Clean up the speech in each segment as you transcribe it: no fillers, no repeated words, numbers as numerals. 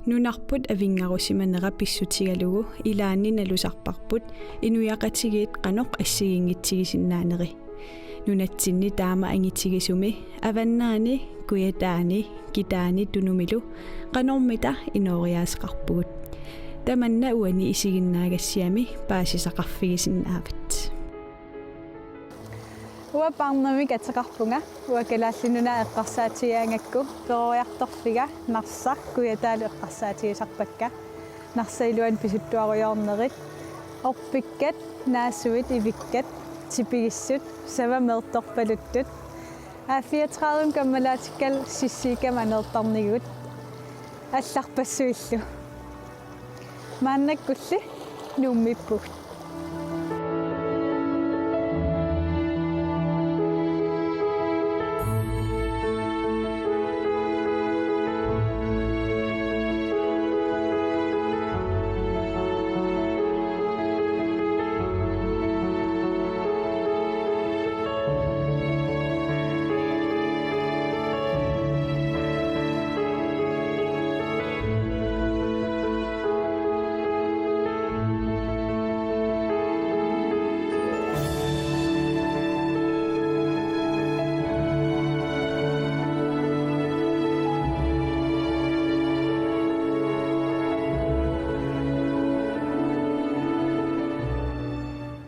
Nunarput avingarusimanera pissutigalugu ilaanni nalusarparput inuyaqatigiit qanoq assigiingitsigisinnaaneqi nunatsinni taama angitigisumi avannaani kuyataani kitaani tunumilu qanormita inooriaasqarpugut tamanna uani isiginnaagassiami paasisaqarfigisinnaavit Uaparnami kataqarpunga uakalaallinuna eqqarsaatigaangakku peroриartorfiga narsaq kuyataalu eqqarsaatigisarpakka narsailuan pisuttuaruyornerit orpikkat naasuit ivikkat tipigissut savameertorpaluttut 34 kammalaatikal sissiikam aneertarniguut алларпассуиллу мааннаккулли нууммиппуг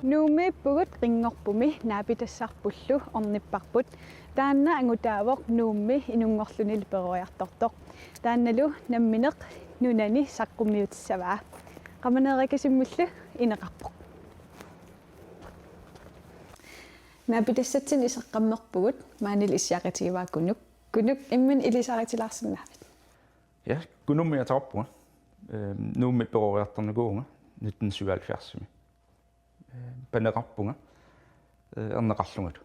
nuummiippugut ringorpumi naapitassarpullu ornipparput taanna angutaavoq nuummi inungorlunil peroриartortoq taannalu nammineq nunani saqqummiutissavaa qamaneerakasimullu ineqarpoq naapitassatsin isaqqammerpugut maanil issiaqatigiwaa kunuk immin ilisaritilaarsinnaavit ja kunummiatarppuga nuummi peroриartornuguunga 1977 paneqarpunga erneqarlungat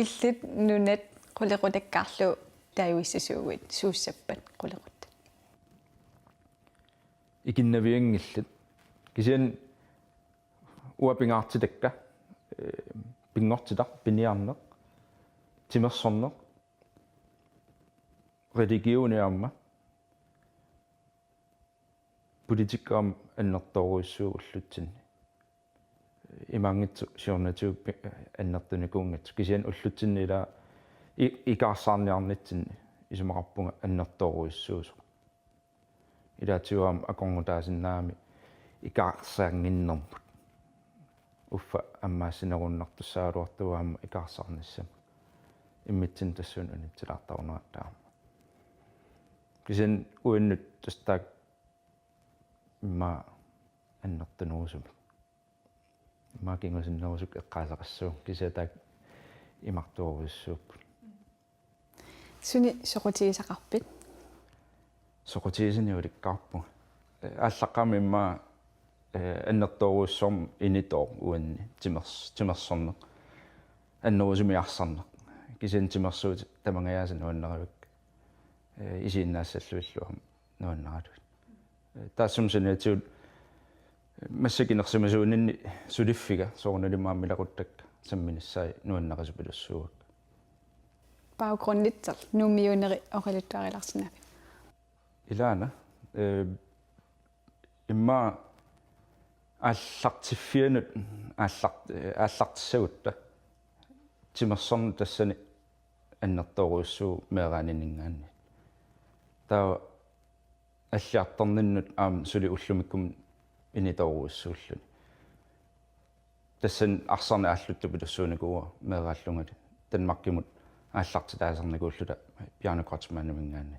illit nunat quliqutakkaarlu taayuissasuugut suussappat quliqut ikinnaviangillit kisian uapingaartitakka pingortitaq piniarneq timersorneq religioniarma politikam annertoruissuugullutsini imangitsu siornatu annertunikuungat kisian ullutsinila ikaarsaarniarnitsinni isumaqarpunga annertoruissuusu ilatiuam akongutaasinnaami ikaarsaanginnermut uffa ammaasinerunnartussaaluartuaamma ikaarsaarnissam immitsin tassuun unitsilaartarunerattaama kisian uinnut tastaak imma annertunuusumi maakingosinnerusuk eqqaasaqassuu kisiataak imartuoruissuupput suni soqutigisaqarpit soqutigisiniulikkaarpu ааllaqqaami imma annertoruissorm initoo uanni timersorneq annerusumiarsarneq kisian timersuut tamangayaasan nuanneravik isiinnaassаллуиллуам nuanneratut taassumsaniatiut massakinersimasuuninni suliffiga soornalimaamilaquttakka samminissai nuanneqasupilussuugak baggrunditser nuummiuneri oqaluttuarilarsinaapi ilaana imma аллартиффианут ааллартиссагутта тимерсорни тассани аннерторуиссуу меэраанининггаанни таа аллиарторниннут аам сули уллумиккум иниторуиссууллуни тассан арсарни ааллутту пилуссууникуа меэрааллунгали танмаркимут ааллартитаасарникууллута пианократимаанамингаанни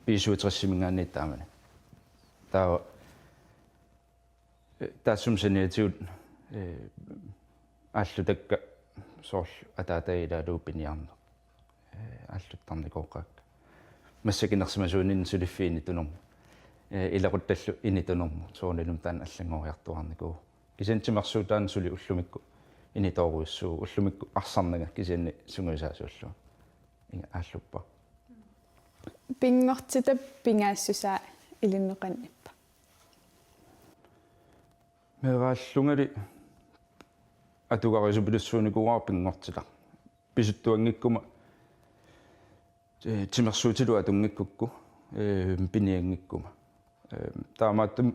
писуутрессимингаанни таамани таа таассумсаниатиут ааллутакка соорл атаатаилаалуу пиниарнеқ ааллуттарникооққаак массакинерсимасуунин сулиффиини тунерму илақутталлу инитунерму соорнилум таан аллангориартуарникуу кисантимарсуутаан сули уллумикку иниторуиссуу уллумикку арсарнага кисианни сунгуисаасууллу инга ааллуппа пингортита пингаассусаа илиннеқанниппа мерааллунгали атугарисупилуссууникугаа пингортила писуттуангиккума тимерсуутилу атунгиккукку piniangikkuma taamaattum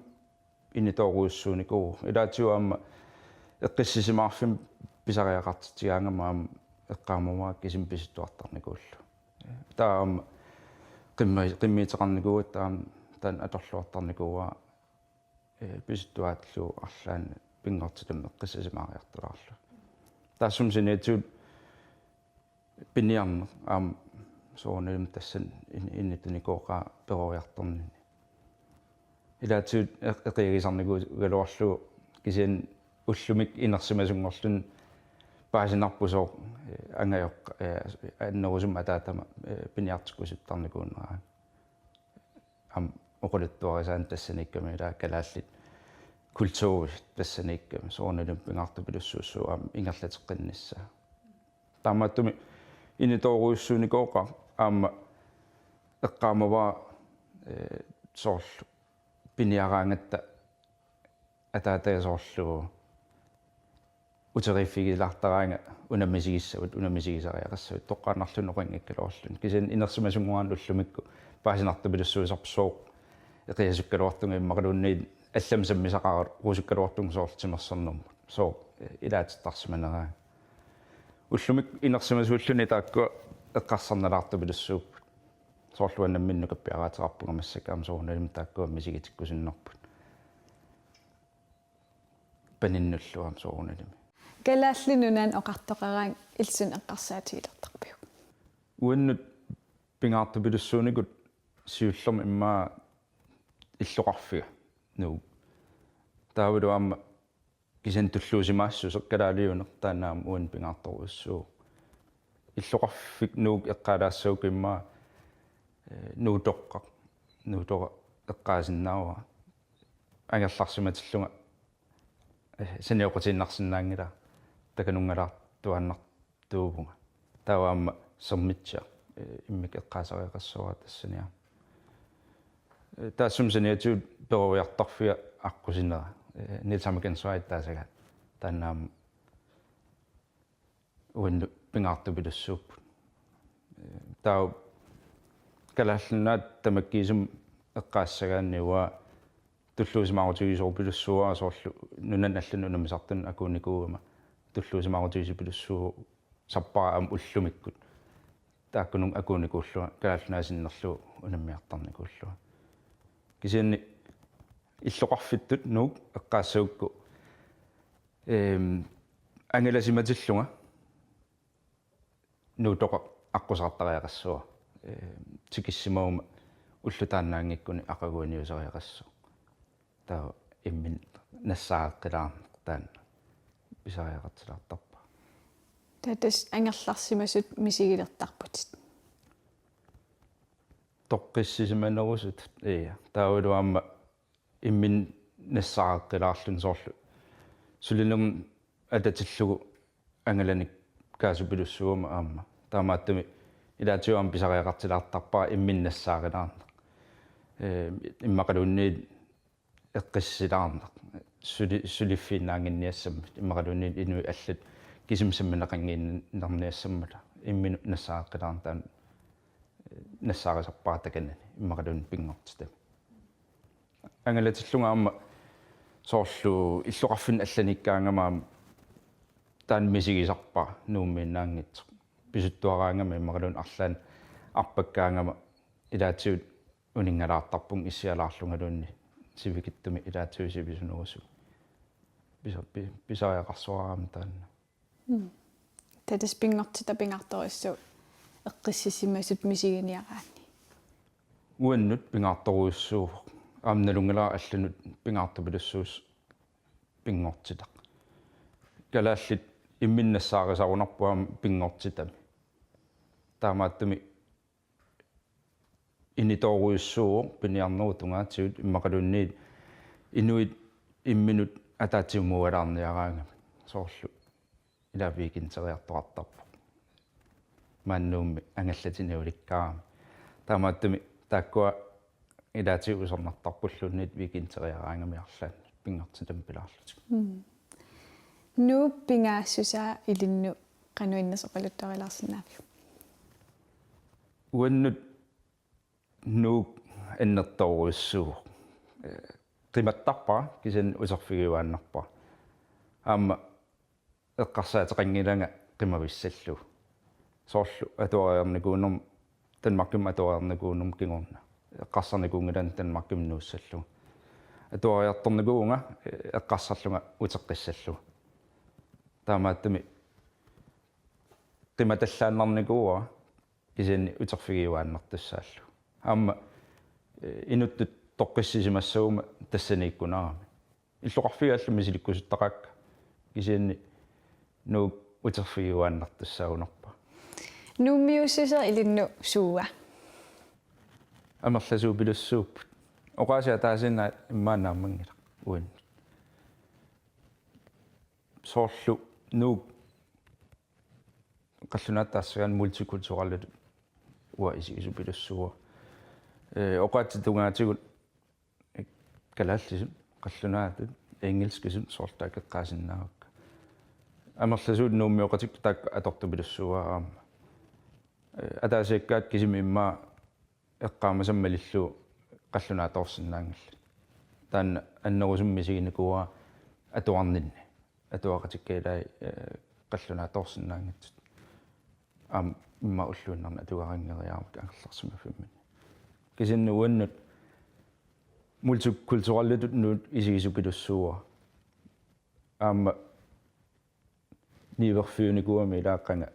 initoruussuuniku ilaatiuamma eqqissisimaarfim pisariaqartitigaangama eqqaamawaa kisim pisittuartarnikullu taam qimmiiteqarnikuut taam tan atorluartarnikuwa pisittuaatluu arlaan pingortitam eqqissisimaariartularlu taassum siniatuut piniarne soonelum tassan innittunikoqa peroriartorni ilaatiut eqiigisarniku galuarlu kisian ullumik inersimasungorlun paasinarpusoo angajoq annerusum ataatama piniartikusuttarnikuunneraa oquluttuarisaan tassanikkami ila kalaallit kultuurit tassanikkami soonelum pingaartupilussuussuu ingerlateqqinnissaa taamaattumi initoruussuunikoqa eqqaamavaa soorlu piniaraangatta ataatajasoorlu uteriiffigilartaraanga unamisigisariaqassavit toqqaanarlun oqangikkaloorlun kisian inersimasunguaan ullumikku paasinartupilussuusarpsooq eqiasukkaluartunga immaqiluunniit аллам саммисақарат русуккалуартун соортимерсэрнэрмут соо илаатиттарсиманераа уллумик инерсимасууллуни таакку эққарсарналаарту пилуссууппут соорлуаннамминну каппиараатерарпуга массакаам соорналим тааккуа мисигитиккусиннэрпут паниннуллуам соорналими галааллинунан оқартоқараан илсун эққарсаатигилертарпиу уаннут пингаарту пилуссууникут сиуллерми иммаа иллоқарфига ну таавалуамма кисен туллуусимаассу сеққалаалиунер таанаам уан пингаарторуссуу иллоқарфик нуук эққалаассуук иммаа нуутоққа нуутора эққаасиннаава агерларсиматиллунга саниоқутиннарсинаангила таканунгалаартуаннартуувунга тааваамма сермитсаа иммик эққаасариақассуара тассаниа таассумсаниатуут перуиартарфиа аққусинера нилсамакансуайт таасага тааннаам уинну пингаарту пилуссууппут таа калааллунаат тамаккиисум эққаассагаанниуа туллуусимаарутигисоор пилуссуаа соорлу нунан аллун унамисартун акууникуума туллуусимаарутигиси пилуссуу саппараам уллумиккут тааккунун акууникууллуа калааллунаасиннерлу унаммиартарникууллуа кисианни иллоқарфиттут нуук эққаассаукку ангеласиматиллунга нуутоқа аққусаартариақассуа тикиссимаума уллутаанаангиккуни ақагуаниусариақассу таа иммин нассааққилаар таан писариақартилаартарпа татас ангерларсимасут мисигилертарпутит тоққиссисиманерусут таавалуамма иммин нассааққилаарлун соорлу сулинерм ататиллугу ангаланик каасупилуссуума аама таамааттами илаатиуам писариақартилаартарпаа иммин нассаақилаарна иммақалуунниит эққиссилаарна сулиффинаангинниассаммат иммақалуунниит инуи аллат кисимсамминеқангииннарниассаммала иммин нассааққилаарна таан нассаарисарпаатаканани иммақалуун пингортитами ангалатиллунгаама соорлу иллоқарфин алланиккаангамаам таан мисигисарпа нууммииннаангитсо писуттуараангама иммақалуун арлаан арпаккаангама илаатиут унингалаартарпун иссиалаарлунгалуунни сивикиттуми илаатиуси писунерусу писариақарсуараама таанна татас пингортита пингарториссуу эққиссисимасут мисигиниараани уаннут пингаарторуйуссуу аамналунгалаа алланут пингаартупилуссуус пингортитақ калааллит имминнассаарисарунарпуам пингортитами таамааттами иниторуйуссуу пиниарнеру тунгаатсиут иммақалуунниит инуит имминут атаатиумуалаарниараангами соорлу илавиикинтериарторартарпу мааннуумми ангаллатиниуликкаами таамааттами тааккуа илаатиусорнартарпуллуунниит викинтериараангами арлаан пингортитам пилаарлутик нуу пингаассусаа илинну кануиннасоқалуттарилаарсинаави уаннут нуук иннертооруссуу qimаттарпара кисин усерфигиуааннарпара аама эққарсаатеқангиланга qimavissallу соорлу атуариарникуунерм танмарким атуариарникуунерм кигорна эққарсарникуунгилан танмарким нууссаллу атуариарторникуунга эққарсарлунга утеққиссаллу таамааттами qimаталлааннарникууа кисианни утерфигиуааннартуссааллу аама инуттут тоққиссисимассуума тассанииккунаарами иллоқарфигааллуми силиккусуттақаакка кисианни нуу утерфигиуааннартуссаагунарпа нууммиуссусер илинну сууа амерласуу пилуссууппут оqaасиа таасинаа иммаанааммангила уин соорлу нуу қаллунааттаассагаан мультикультураллут уа исигису пилуссуа оqaатситунгаатигут калааллисут қаллунаатут ингилскисут соортаакеққаасиннаавакка амерласуут нууммиоқатик таак атортупилуссуаа атаасиаккаат кисими иммаа эққаамасаммалиллу қаллунааторсиннаангилла таанна аннерусуммисигинакуа атуарнинни атуақатиккаилай қаллунааторсиннаангитсут ам имма уллуиннарна атуарангериаармак ангерларсимаффимми кисинну уаннут мультикультураллутут нуут исигисупилуссуа аама ниверфюникуами илааққанга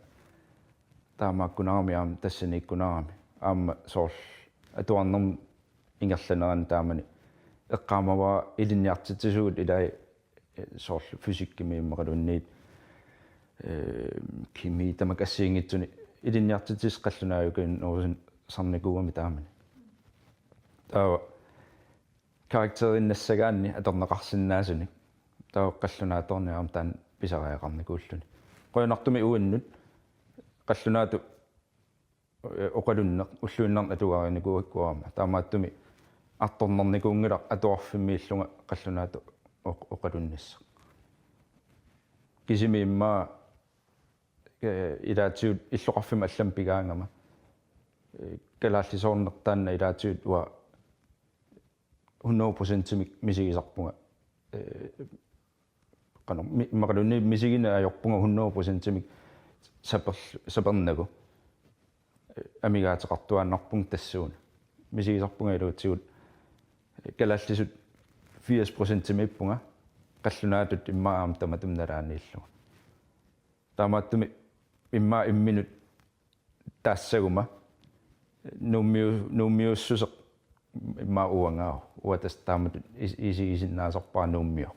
таамааккунаарами аама тассанииккунаарами аама соорл атуарнерм ингерланеран таамани эққаамаваа илинниартитсуут илай соорл физиккими иммақалунниит кими тамакассиингитсуни илинниартитис қаллунааюкин нуусин сарникууами таамани таа карактериннассагаанни аторнеқарсинаасуни таа қаллунааторниарам таан писариақарникууллуни qoyanartumi uannut qallunaatu oqalunneq ulluinnerna atugarinikuakkuarma taamaattumi artornernikuungila atuarfimmiillunga qallunaatu oqalunnissa kisimi immaa ilaatiut illoqarfima allam pigaangama kalaallisoornertaanna ilaatiut ua 100% misigisarpunga qano maqalunni misigina ajorpunga 100% sapernagu amigaateqartuaannarpung tassuuna misigisarpunga iluutigut kalaallisut 80% mippunga qallunaatut immaam tamatum nalaaniillu taamaattumi imma imminut taassaguma nuummiussuseq imma uangaa uatas taamatut isigisinnaasarpaa nuummio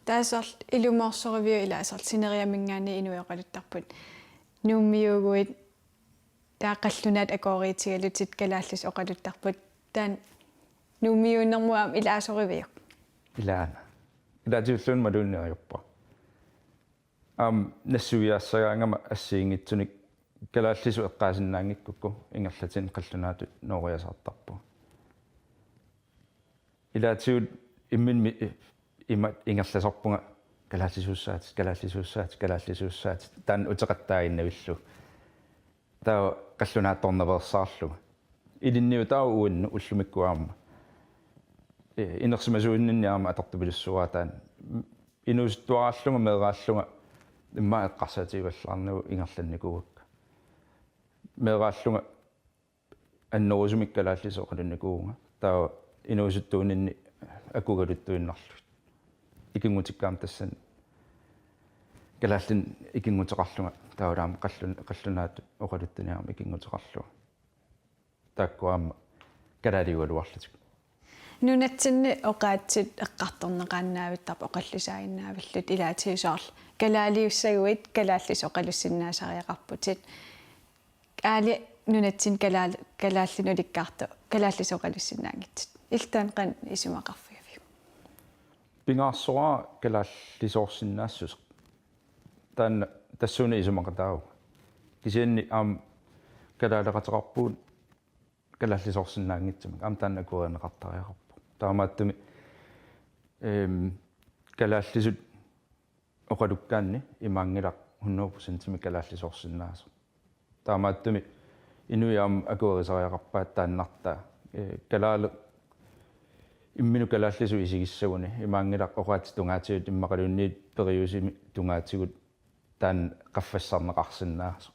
таасерл илумоорсоривиу илаасерл синериамингаани инуяқалуттарпут нууммиугуит таақаллунаат акориитигалутит калааллис оқалуттарпут таан нууммиуннэрмуам илаасоривиу илаана илаатиуллуун малуунниариуппа нассуиаассагаангама ассиингитсуник калааллису эққаасиннаангиккукку ингерлатин қаллунаатут нориасаартарпу илаатиут иммин имат ингерласорпунга калааллисууссаат таан утеқаттаагиннавиллу таа қаллунаатторневерсаарлуга илинниу таа уунну уллумиккуаарма инерсимасуиннинниарма атортупилуссуаа таан инуустуарааллунга меэрааллунга имма эққарсаативаллаарнагу ингерланникуугакка меэрааллунга аннерусумик калааллисоқалунникуунга таа инуусуттуунинни акугалуттуиннарлу икингутиккаам тассан калааллин икингутеқарлунга таулаама қаллунаат оқалуттуниарма икингутеқарлуга тааккуаама калаалиуалуарлутик нунатсинни оқаатсит эққарторнеқааннаавиттарп оқаллисаагиннаавиллут илаатиусаарл калаалиуссагуит калааллис оқалуссиннаасариақарпутит аали нунатсин калааллинуликкаарто калааллис оқалуссиннаангитсит илтаан қан исумақарфигавиу пингаарсораа калааллисоорсиннаассус таан тассуни исумақатаау кисианни аам калаалеқатеқарпуут калааллисоорсиннаангитсумак аам таан акурианеқартариақарпу таамааттуми калааллисут оқалуккаанни имаангилақ 100% калааллисоорсиннаасо таамааттуми inuiam akuerisariaqarpaat taannartaa kalaale imminu kalaallisu isigissaguni imaangilaq oqaati tungaatigut immaqalunniit periusimi tungaatigut taan qaffassarneqarsinnaaso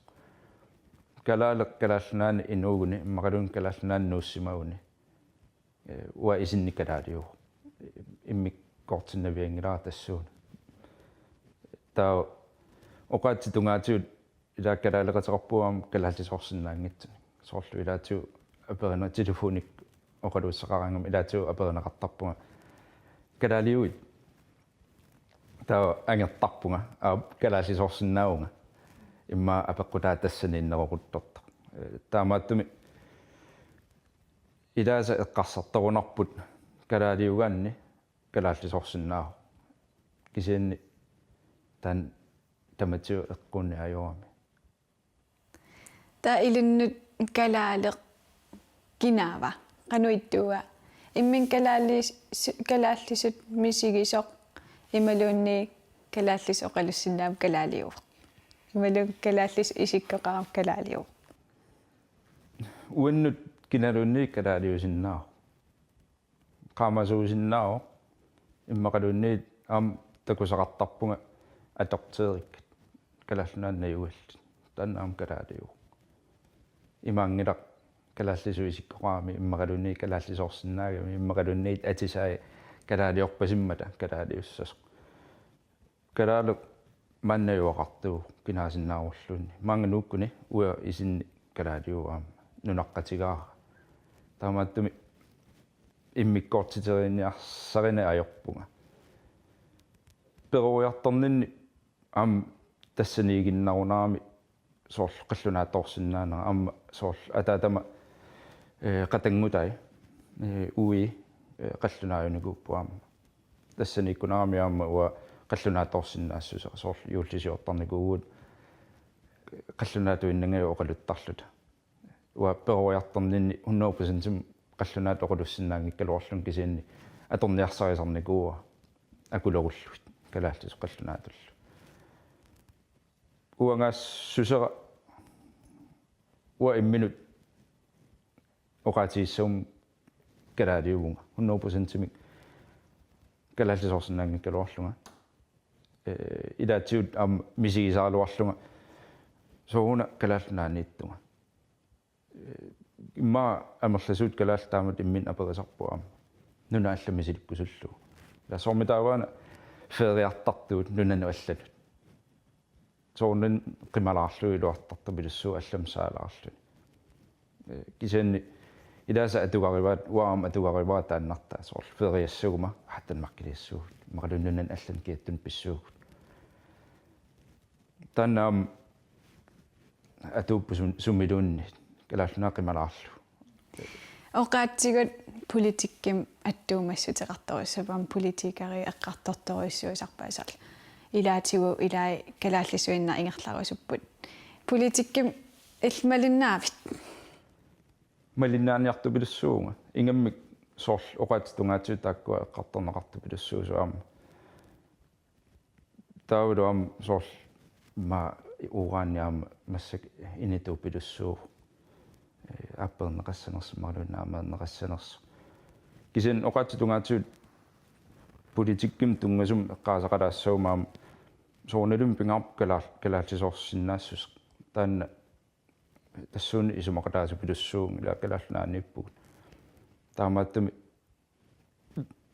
kalaale kalaallunaani inuuguni immaqalun kalaallunaani nuussimaguni wa isinnikalaaliu immik kortinnaviangilaa tassuuna taa oqaati tungaatigut ila kalaaleqateqarpuam kalaallisorsinnaangitsu soorlu ilaatu aperina telefonik oqaluussaqarangam ilaatu aperinaqartarpunga kalaaliuit taa angertarpunga kalaallisorsinnaunga imma apeqqutaa tassaniinneroquttorta taamaattumi ilaasa eqqarsartorunarput kalaaliugaanni kalaallisorsinnaahu kisiinni tan tamatiu eqqunni ajoami ta ilinnut kalaaleq kinaava qanuittuga immin kalaallisut misigisoq imaluunni kalaallisoqalussinnaam kalaaliu imalun kalaallis isikkeqaram kalaaliu uannut kinalunni kalaaliusinnaa qaamasuusinnaa immaqalunni am takusaqartarpunga atorteerikkat kalaallunaannayuallut tannaam kalaaliu imaangilaq kalaallisuisikkoqaami immaqalunni kalaallisorsinnaagami immaqalunniit atisaai kalaaliorpasimmata kalaaliussasoq kalaaluq mannajuaqartuu kinaasinnaarulluunni maanganuukkuni uya isinni kalaaliuaama nunaqqatigaara taamaattumi immikkoortiteriinniarsarina ajorpunga perujartorninni am tassaniiginnarunaami soorl qallunaatorsinnaanera amma soorl ataatama qatangutai ui qallunaajunikuuppuaama tassaniikkunaami aama ua qallunaatorsinnaassuse soorl yuullisiortarnikuugut qallunaatuinnangaju oqaluttarluta ua perujartorninni 100% qallunaat oqalussinnaangikkaluarlun kisiinni atorniarsarisarnikuua akulorullut kalaallis qallunaatullu uangaas susera ua imminut oqaatiissum kalaaliugunga 100% kalaallisorsinnaangikkaluarlunga ilaatsiut am misigisaaluarlunga souna kalaallunaaniittunga imma amerlasuut kalaaltaamut immin aperisarpuama nuna allamisilippusullu la sormitaawaana feriartartuut nunanu allanut soornun qimalaarlu iluartartu pilussuu allamsaalaarlu kisanni ilaasa atugarivaat waam atugarivaat taannartaa soorl feriassuguma hattan makkiliassuut maqalunnunan allan kiattun pissuugut tannaam atuuppusun summiluunni kalaallunaa qimalaarlu oqaatsigut politikkim attuumassutiqartorissupan politikari eqqartortorissuisarpaasarl ilaatigu ilaa kalaallisuinna ingerlarusupput politikkim ilmalinnaavit malinnaaniartu pilussuunga ingammik soorl oqaatitungaatiut taakkua eqqartorneqartu pilussuusuaama tauluam soorl ma uuraanniaama massak inituu pilussuu apperneqassanersumarluunnaamaerneqassanersu kisen oqaatitungaatiut politikkim tungasum eqqaasaqalaassaumaam soornalum pingaarp kalaallisorsinnaassus taanna tassuunni isumaqalaasu pilussuung ila kalaallunaanniippugut taamaattumi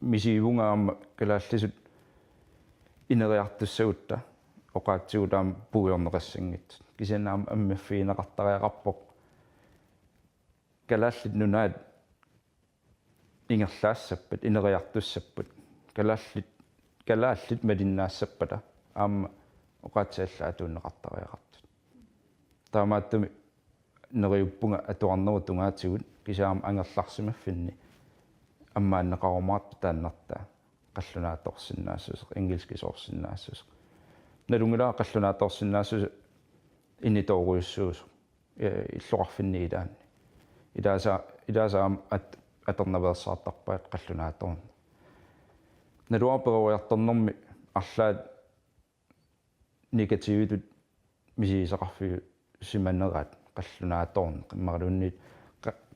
misiivungaama kalaallisut ineriartussagutta oqaatsiguutaam puujorneqassangit kisannaam ammaffiineqartariaqarpoq kalaallit nunaat ingerlaassappat ineriartussappat kalaallit malinnaassappada aamma oqaatsiallaatuunneqartariaqartut taamaattumi neriuppunga atuarneru tungaatigut kisaam angerlarsimaffinni аммааннеқарумаарпа тааннартаа қаллунааторсиннаассус ингилскисоорсиннаассус налунгилаа қаллунааторсиннаассус инниторуйуссуус иллоқарфинни илаанни илаасаам атернавеерсаартарпаат қаллунааторн налуарперуярторнэрми арлаат негативитут мисисақарфигу симаннераат qallunaatoorn qimmarilunniit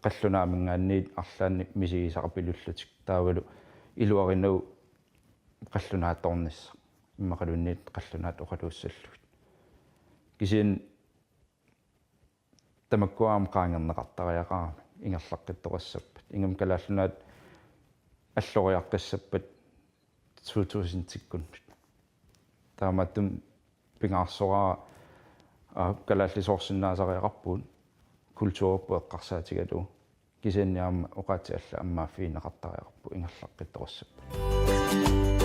qallunaaminggaanniit арлаанни мисигисақапилуллутик таавалу илуаринау qallunaatoornissa иммақалунниит қаллунаат оқалууссаллугит кисин тамаккуаам qaangerneqartariaqaarma ингерлаққиттоқассаппат ингам калааллунаат аллориаққиссаппат 2000-тиккуннут тааматтум пингаарсораа калааллисоорсинаасариақарпуут культуурпу эққарсаатигалу кисианниарма оқаати алла аммааффиинеқартариақарпу ингерлаққиттоқассаппат